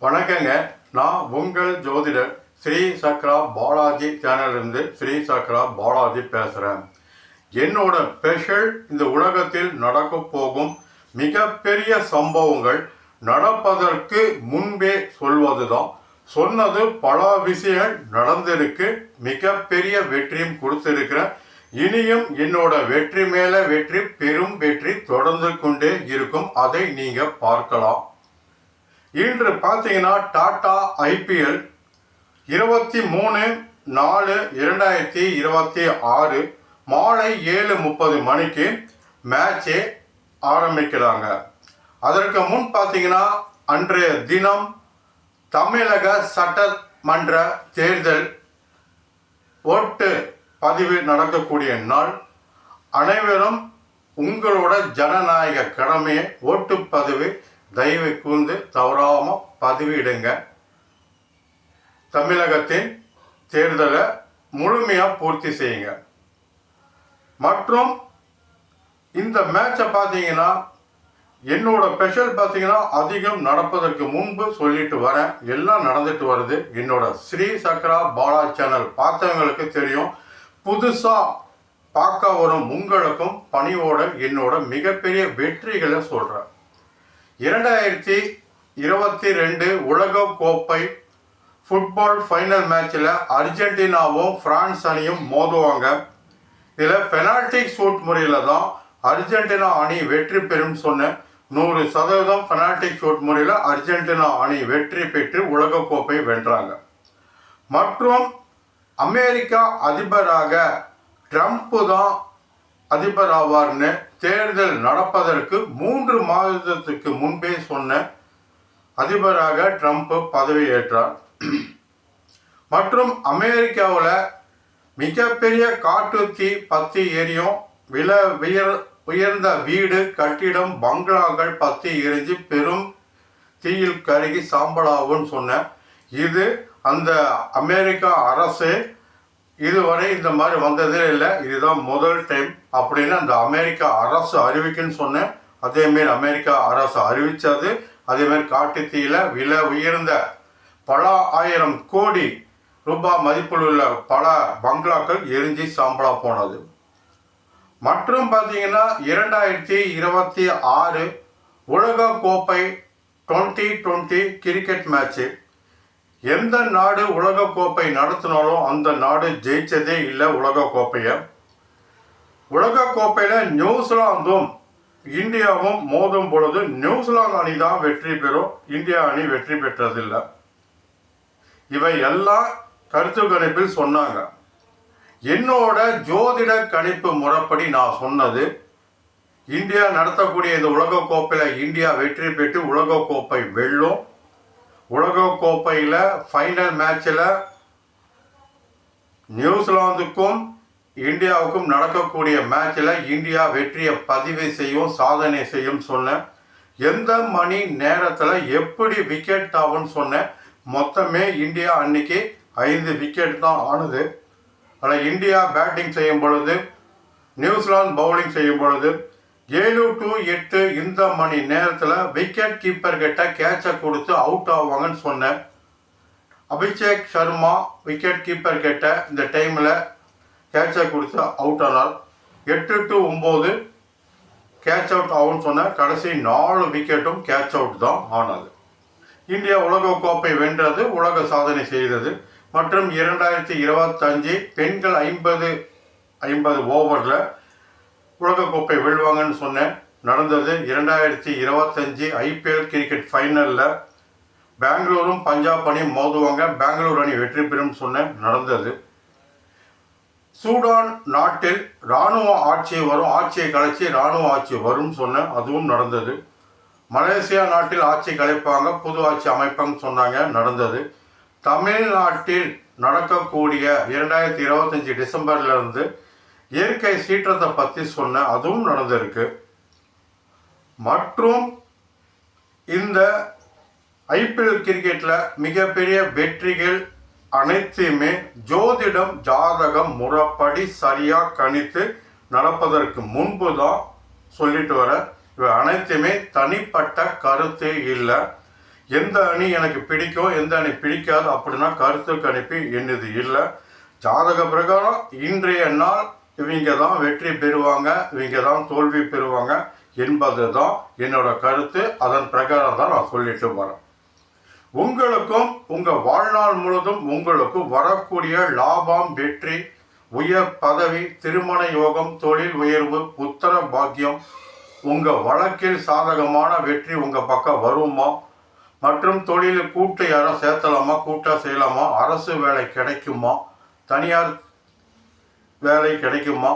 வணக்கங்க. நான் உங்கள் ஜோதிடர் ஸ்ரீ சக்ரா பாலாஜி சேனலிருந்து ஸ்ரீ சக்ரா பாலாஜி பேசுகிறேன். என்னோட ஸ்பெஷல் இந்த உலகத்தில் நடக்க போகும் மிகப்பெரிய சம்பவங்கள் நடப்பதற்கு முன்பே சொல்வது தான். சொன்னது பல விஷயம் நடந்திருக்கு, மிகப்பெரிய வெற்றியும் கொடுத்துருக்கிறேன். இனியும் என்னோட வெற்றி மேலே வெற்றி, பெரும் வெற்றி தொடர்ந்து கொண்டே இருக்கும். அதை நீங்கள் பார்க்கலாம். இன்று பார்த்தீங்கன்னா டாடா ஐபிஎல் 23/4/2026 மாலை 7:30 மணிக்கு மேட்சே ஆரம்பிக்கிறாங்க. அதற்கு முன் பார்த்தீங்கன்னா அன்றைய தினம் தமிழக சட்டமன்ற தேர்தல் ஓட்டு பதிவு நடக்கக்கூடிய நாள். அனைவரும் உங்களோட ஜனநாயக கடமையை ஓட்டு பதிவு தயவு கூர்ந்து தவறாமல் பதிவிடுங்க. தமிழகத்தின் தேர்தலை முழுமையாக பூர்த்தி செய்யுங்க. மற்றும் இந்த மேட்சை பார்த்தீங்கன்னா என்னோட ஸ்பெஷல் பார்த்தீங்கன்னா அதிகம் நடப்பதற்கு முன்பு சொல்லிட்டு வரேன். எல்லாம் நடந்துட்டு வருது. என்னோட ஸ்ரீ சக்ரா பாலாஜி சேனல் பார்த்தவங்களுக்கு தெரியும். புதுசாக பார்க்க வரும் உங்களுக்கும் பணியோட என்னோட மிகப்பெரிய வெற்றிகளை சொல்கிறேன். 2022 உலக கோப்பை ஃபுட்பால் ஃபைனல் மேட்சில் அர்ஜென்டினாவும் பிரான்ஸ் அணியும் மோதுவாங்க. இதில் பெனால்டி ஷூட் முறையில் தான் அர்ஜென்டினா அணி வெற்றி பெறும் சொன்னேன். 100% பெனால்டி ஷூட் முறையில் அர்ஜென்டினா அணி வெற்றி பெற்று உலகக்கோப்பை வென்றாங்க. மற்றும் அமெரிக்கா அதிபராக ட்ரம்ப் தான் அதிபர் ஆவார்னு தேர்தல் நடப்பதற்கு 3 மாதத்துக்கு முன்பே சொன்ன அதிபராக ட்ரம்ப் பதவியேற்றார். மற்றும் அமெரிக்காவில் மிகப்பெரிய காட்டுத்தீ பற்றி எரியும். உயர்ந்த வீடு, கட்டிடம், பங்களாக்கள் பற்றி எரிஞ்சு பெரும் தீயில் கருகி சாம்பலாகும்னு சொன்ன இது அந்த அமெரிக்கா அரசு இதுவரை இந்த மாதிரி வந்ததே இல்லை. இதுதான் முதல் டைம் அப்படின்னு அந்த அமெரிக்கா அரசு அறிவிக்குன்னு சொன்னேன். அதேமாரி அமெரிக்கா அரசு அறிவித்தது. அதேமாரி காட்டுத்தீயில உயர்ந்த பல ஆயிரம் கோடி ரூபாய் மதிப்பில் உள்ள பல பங்களாக்கள் எரிஞ்சு சாம்பலா போனது. மற்றும் பார்த்தீங்கன்னா 2026 உலக கோப்பை 2020 கிரிக்கெட் மேட்ச்சு. எந்த நாடு உலக கோப்பை நடத்தினாலும் அந்த நாடு ஜெயிச்சதே இல்லை உலக கோப்பையை. உலக கோப்பையில் நியூசிலாந்தும் இந்தியாவும் மோதும் பொழுது நியூசிலாந்து அணி தான் வெற்றி பெறும், இந்தியா அணி வெற்றி பெற்றதில்லை. இவை எல்லாம் கருத்து கணிப்பில் சொன்னாங்க. என்னோட ஜோதிட கணிப்பு முறைப்படி நான் சொன்னது, இந்தியா நடத்தக்கூடிய இந்த உலக கோப்பையில் இந்தியா வெற்றி பெற்று உலக கோப்பை வெல்லும். உலக கோப்பையில் ஃபைனல் மேட்சில் நியூசிலாந்துக்கும் இந்தியாவுக்கும் நடக்கக்கூடிய மேட்சில் இந்தியா வெற்றியை பதிவு செய்யும், சாதனை செய்யும் சொன்னேன். எந்த மணி நேரத்தில் எப்படி விக்கெட் ஆகும்னு சொன்னேன். மொத்தமே இந்தியா அன்னைக்கு 5 விக்கெட் தான் ஆனது. அதில் இந்தியா பேட்டிங் செய்யும் பொழுது, நியூசிலாந்து பவுலிங் செய்யும் பொழுது 7 to 8 இந்த மணி நேரத்தில் விக்கெட் கீப்பர் கிட்ட கேட்சை கொடுத்து அவுட் ஆவாங்கன்னு சொன்னேன். அபிஷேக் சர்மா விக்கெட் கீப்பர் கிட்ட இந்த டைமில் கேட்சை கொடுத்து அவுட் ஆனார். 8 to 9 கேட்ச் அவுட் ஆகும்னு சொன்னேன். கடைசி 4 விக்கெட்டும் கேட்ச் அவுட் தான் ஆனது. இந்தியா உலக கோப்பை வென்றது, உலக சாதனை செய்தது. மற்றும் 2025 பெண்கள் 50 ஓவரில் உலகக்கோப்பை வெல்வாங்கன்னு சொன்னேன். நடந்தது. 2025 ஐபிஎல் கிரிக்கெட் ஃபைனலில் பெங்களூரும் பஞ்சாப் அணி மோதுவாங்க, பெங்களூர் அணி வெற்றி பெறும் சொன்னேன். நடந்தது. சூடான் நாட்டில் இராணுவ ஆட்சி வரும், ஆட்சியை கலைச்சி இராணுவ ஆட்சி வரும் சொன்னேன். அதுவும் நடந்தது. மலேசியா நாட்டில் ஆட்சி கலைப்பாங்க, புது ஆட்சி அமைப்பாங்க சொன்னாங்க. நடந்தது. தமிழ்நாட்டில் நடக்கக்கூடிய 2025 டிசம்பர்லேருந்து இயற்கை சீற்றத்தை பற்றி சொன்ன, அதுவும் நடந்திருக்கு. மற்றும் இந்த ஐபிஎல் கிரிக்கெட்டில் மிகப்பெரிய வெற்றிகள் அனைத்தையுமே ஜோதிடம் ஜாதகம் முறைப்படி சரியாக கணித்து நடப்பதற்கு முன்பு தான் சொல்லிட்டு வர. இவை அனைத்துமே தனிப்பட்ட கருத்து இல்லை. எந்த அணி எனக்கு பிடிக்கும் எந்த அணி பிடிக்காது அப்படின்னா கருத்து கணிப்பு என்னது இல்லை. ஜாதக பிரகாரம் இன்றைய நாள் இவங்க தான் வெற்றி பெறுவாங்க, இவங்க தான் தோல்வி பெறுவாங்க என்பது தான் என்னோட கருத்து. அதன் பிரகாரம் தான் நான் சொல்லிட்டு வரேன். உங்களுக்கும் உங்கள் வாழ்நாள் முழுவதும் உங்களுக்கு வரக்கூடிய லாபம், வெற்றி, உயர் பதவி, திருமண யோகம், தொழில் உயர்வு, புத்திர பாக்கியம், உங்கள் வழக்கில் சாதகமான வெற்றி உங்கள் பக்கம் வருமா, மற்றும் தொழிலில் கூட்டு யாரோ சேர்த்தலாமா, கூட்டாக செய்யலாமா, அரசு வேலை கிடைக்குமா, தனியார் வேலை கிடைக்குமா,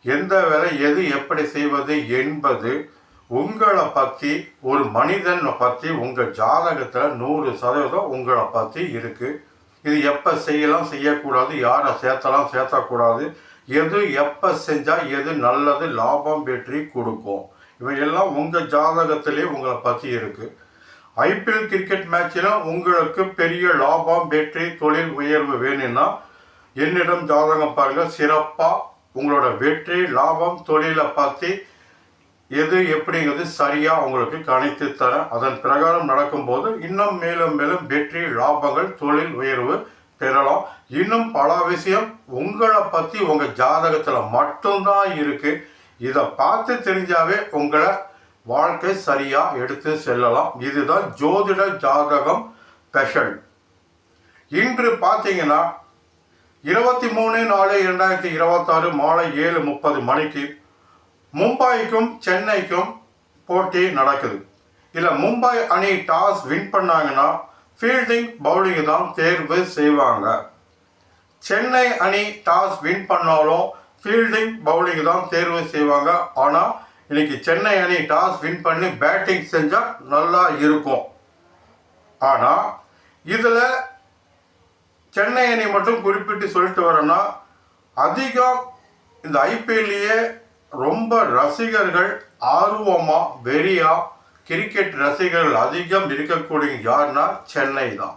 எந்த வேலை எது எப்படி செய்வது என்பது உங்களை பற்றி, ஒரு மனிதனை பற்றி உங்கள் ஜாதகத்தில் 100% உங்களை பற்றி இருக்குது. இது எப்போ செய்யலாம் செய்யக்கூடாது, யாரை சேர்த்தலாம் சேர்த்தக்கூடாது, எது எப்போ செஞ்சால் எது நல்லது, லாபம் வெற்றி கொடுக்கும், இவையெல்லாம் உங்கள் ஜாதகத்திலே உங்களை பற்றி இருக்குது. ஐபிஎல் கிரிக்கெட் மேட்சில் உங்களுக்கு பெரிய லாபம், வெற்றி, தொழில் உயர்வு வேணும்னா என்னிடம் ஜாதகம் பாருங்கள். சிறப்பாக உங்களோட வெற்றி, லாபம், தொழிலை பற்றி எது எப்படிங்கிறது சரியாக உங்களுக்கு கணித்து தரேன். அதன் பிரகாரம் நடக்கும்போது இன்னும் மேலும் மேலும் வெற்றி, லாபங்கள், தொழில் உயர்வு பெறலாம். இன்னும் பல விஷயம் உங்களை பற்றி உங்கள் ஜாதகத்தில் மட்டும்தான் இருக்குது. இதை பார்த்து தெரிஞ்சாவே உங்களை வாழ்க்கை சரியாக எடுத்து செல்லலாம். இதுதான் ஜோதிட ஜாதகம் ஸ்பெஷல். இன்று பார்த்தீங்கன்னா 23/4/2026 மாலை 7:30 மணிக்கு மும்பைக்கும் சென்னைக்கும் போட்டி நடக்குது. இல்லை மும்பை அணி டாஸ் வின் பண்ணாங்கன்னா ஃபீல்டிங் பவுலிங் தான் தேர்வு செய்வாங்க. சென்னை அணி டாஸ் வின் பண்ணாலும் ஃபீல்டிங் பவுலிங் தான் தேர்வு செய்வாங்க. ஆனால் இன்னைக்கு சென்னை அணி டாஸ் வின் பண்ணி பேட்டிங் செஞ்சால் நல்லா இருக்கும். ஆனால் இதில் சென்னை அணி மட்டும் குறிப்பிட்டு சொல்லிட்டு வரேன்னா, அதிகம் இந்த ஐபிஎல்லையே ரொம்ப ரசிகர்கள் ஆர்வமாக வெறியாக கிரிக்கெட் ரசிகர்கள் அதிகம் இருக்கக்கூடிய யாருன்னா சென்னை தான்.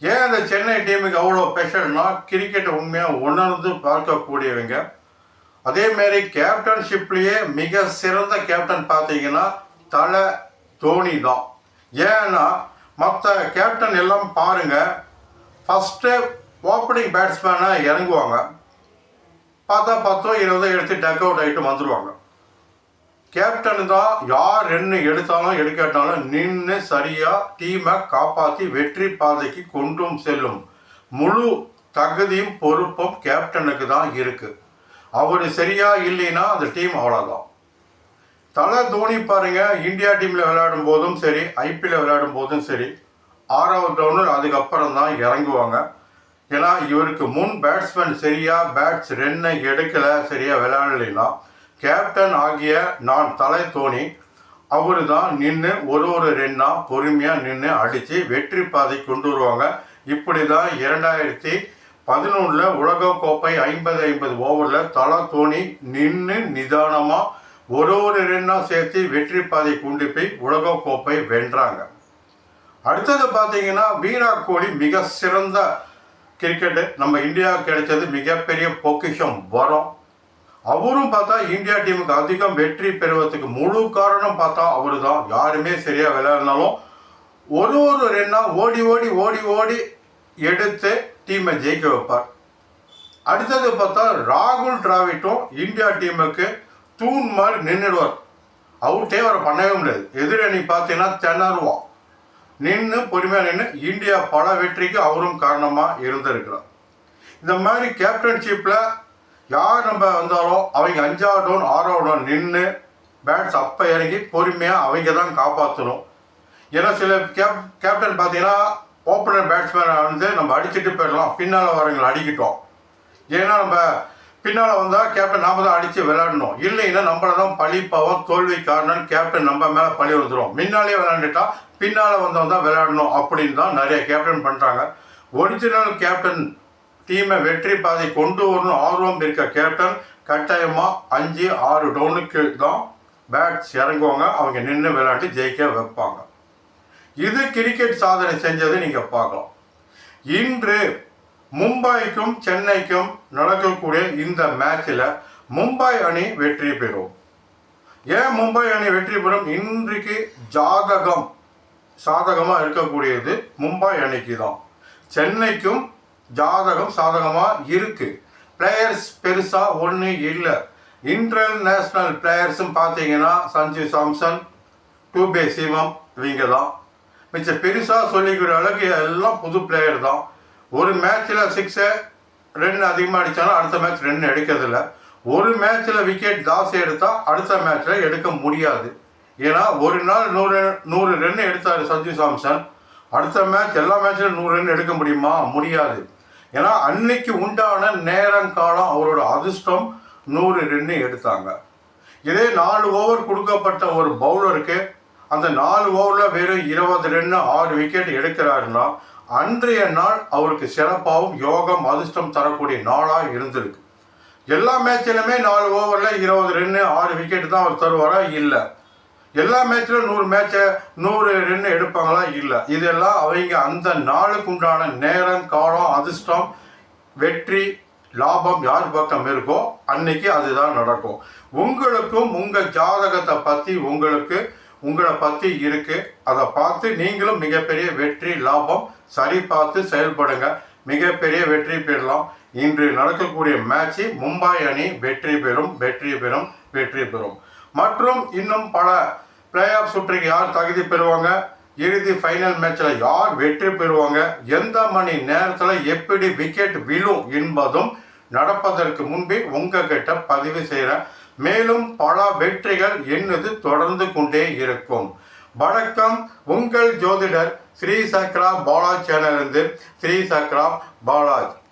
ஏன் அந்த சென்னை டீமுக்கு அவ்வளோ ஸ்பெஷல்னா, கிரிக்கெட்டை உண்மையாக உணர்ந்து பார்க்கக்கூடியவங்க. அதேமாரி கேப்டன்ஷிப்லேயே மிக சிறந்த கேப்டன் பார்த்தீங்கன்னா தலை தோனி தான். ஏன்னா மற்ற கேப்டன் எல்லாம் பாருங்கள், ஃபஸ்ட்டு ஓப்பனிங் பேட்ஸ்மேனாக இறங்குவாங்க, பார்த்தா 10-20 எடுத்து டக் அவுட் ஆகிட்டு வந்துடுவாங்க. கேப்டன் தான் யார் என்ன எடுத்தாலும் எடுக்காட்டாலும் நின்று சரியாக டீமை காப்பாற்றி வெற்றி பாதைக்கு கொண்டும் செல்லும் முழு தகுதியும் பொறுப்பும் கேப்டனுக்கு தான் இருக்குது. அவர் சரியாக இல்லைன்னா அந்த டீம் அவ்வளோதான். தலை தோனி பாருங்கள், இந்தியா டீமில் விளையாடும் போதும் சரி, ஐபிஎல் விளையாடும் போதும் சரி, 6வது ரவுண்டில் அதுக்கப்புறம் தான் இறங்குவாங்க. ஏன்னா இவருக்கு முன் பேட்ஸ்மேன் சரியாக பேட்ஸ் ரன்னை எடுக்கலை, சரியாக விளையாடலைன்னா கேப்டன் ஆகிய நான் தலை தோனி அவர் தான் நின்று ஒரு ரன்னாக பொறுமையாக நின்று அடித்து வெற்றி பாதை கொண்டு வருவாங்க. இப்படி தான் 2011 உலகக்கோப்பை 50 ஓவரில் தலை தோனி நின்று நிதானமாக ஒரு ரன்னாக சேர்த்து வெற்றி பாதை கொண்டு போய் உலகக்கோப்பை வென்றாங்க. அடுத்தது பார்த்தீங்கன்னா விராட் கோலி மிக சிறந்த கிரிக்கெட்டு நம்ம இந்தியாவுக்கு கிடைச்சது மிகப்பெரிய பொக்கிஷம் வரும். அவரும் பார்த்தா இந்தியா டீமுக்கு அதிகம் வெற்றி பெறுவதற்கு முழு காரணம் பார்த்தா அவரு தான். யாருமே சரியாக விளையாடினாலும் ஒரு ரன்னாக ஓடி எடுத்து டீமை ஜெயிக்க வைப்பார். அடுத்தது பார்த்தா ராகுல் டிராவிட்டும் இந்தியா டீமுக்கு தூண் மாதிரி நின்றுடுவார். அவுட்டே அவரை பண்ணவே முடியாது. எதிரணி பார்த்தீங்கன்னா திணறுவான். நின்று பொறுமையாக நின்று இந்தியா பல வெற்றிக்கு அவரும் காரணமாக இருந்திருக்கிறார். இந்த மாதிரி கேப்டன்ஷிப்பில் யார் நம்ம வந்தாலும் அவங்க 5வது டவுன் 6வது டவுன் நின்று பேட்ஸ் அப்போ இறங்கி பொறுமையாக அவங்க தான் காப்பாற்றணும். ஏன்னா சில கேப்டன் பார்த்தீங்கன்னா ஓப்பனர் பேட்ஸ்மேனை வந்து நம்ம அடிச்சுட்டு போயிடலாம், பின்னால் வரவங்களை அடிக்கிட்டோம். ஏன்னா நம்ம பின்னால் வந்தால் கேப்டன் நாம் தான் அடித்து விளையாடணும், இல்லைன்னா நம்மளை தான் பழி பாவம் தோல்வி காரணம் கேப்டன் நம்ம மேலே பழி வந்துடும். முன்னாலே விளையாண்டுட்டா பின்னால் வந்தவன் தான் விளையாடணும் அப்படின்னு தான் நிறைய கேப்டன் பண்ணுறாங்க. ஒரிஜினல் கேப்டன் டீமை வெற்றி பாதை கொண்டு வரணும் ஆர்வம் இருக்க கேப்டன் கட்டாயமாக 5-6 டவுனுக்கு தான் பேட்ஸ் இறங்குவாங்க, அவங்க நின்று விளையாண்டு ஜெயிக்க வைப்பாங்க. இது கிரிக்கெட் சாதனை செஞ்சதை நீங்கள் பார்க்கலாம். இன்று மும்பைக்கும் சென்னைக்கும் நடக்கக்கூடிய இந்த மேட்சில் மும்பை அணி வெற்றி பெறும். ஏன் மும்பை அணி வெற்றி பெறும்? இன்றைக்கு ஜாதகம் சாதகமாக இருக்கக்கூடியது மும்பை அணிக்கு தான். சென்னைக்கும் ஜாதகம் சாதகமாக இருக்குது. பிளேயர்ஸ் பெருசாக ஒன்றும் இல்லை. இன்டர்நேஷ்னல் பிளேயர்ஸும் பார்த்தீங்கன்னா சஞ்சு சாம்சன், டூபே சிவம் இவங்க தான். மிச்சம் பெருசாக சொல்லிக்கிற அளவுக்கு எல்லாம் புது பிளேயர் தான். ஒரு மேட்ச்சில் 6 ரன் அதிகமாக அடித்தாலும் அடுத்த மேட்ச் ரன் எடுக்கிறதில்ல. ஒரு மேட்ச்சில் விக்கெட் ஜாஸ்தி எடுத்தால் அடுத்த மேட்ச்சில் எடுக்க முடியாது. ஏன்னா ஒரு நாள் 100 ரன் எடுத்தார் சஞ்சு சாம்சன். அடுத்த மேட்ச் எல்லா மேட்ச்சிலும் 100 ரன் எடுக்க முடியுமா? முடியாது. ஏன்னா அன்னைக்கு உண்டான நேரம் காலம் அவரோட அதிர்ஷ்டம் 100 ரன் எடுத்தாங்க. இதே 4 ஓவர் கொடுக்கப்பட்ட ஒரு பவுலருக்கு அந்த 4 ஓவரில் வெறும் 20 ரன் 6 விக்கெட் எடுக்கிறாருன்னா அன்றைய நாள் அவருக்கு சிறப்பாகவும் யோகம் அதிர்ஷ்டம் தரக்கூடிய நாளாக இருந்திருக்கு. எல்லா மேட்சிலுமே 4 ஓவரில் 20 ரன் 6 விக்கெட் தான் அவர் தருவாரா? இல்லை. எல்லா மேட்சிலும் 100 ரன் எடுப்பாங்களா? இல்லை. இதெல்லாம் அவங்க அந்த நாளுக்கு உண்டான நேரம் காலம் அதிர்ஷ்டம் வெற்றி லாபம் யார் பக்கம் இருக்கோ அன்னைக்கு அதுதான் நடக்கும். உங்களுக்கும் உங்கள் ஜாதகத்தை பற்றி உங்களை பற்றி இருக்கு. அதை பார்த்து நீங்களும் மிகப்பெரிய வெற்றி லாபம் சரி பார்த்து செயல்படுங்க. மிகப்பெரிய வெற்றி பெறலாம். இன்று நடக்கக்கூடிய மேட்சை மும்பை அணி வெற்றி பெறும். மற்றும் இன்னும் பல பிளே ஆஃப் சுற்றுக்கு யார் தகுதி பெறுவாங்க, இறுதி ஃபைனல் மேட்சில் யார் வெற்றி பெறுவாங்க, எந்த மணி நேரத்தில் எப்படி விக்கெட் விழும் என்பதும் நடப்பதற்கு முன்பே உங்ககிட்ட பதிவு செய்கிறேன். மேலும் பல வெற்றிகள் என்னது தொடர்ந்து கொண்டே இருக்கும். வணக்கம், உங்கள் ஜோதிடர் ஸ்ரீ சக்ரா பாலாஜ் சேனலிருந்து ஸ்ரீ சக்ரா பாலாஜ்.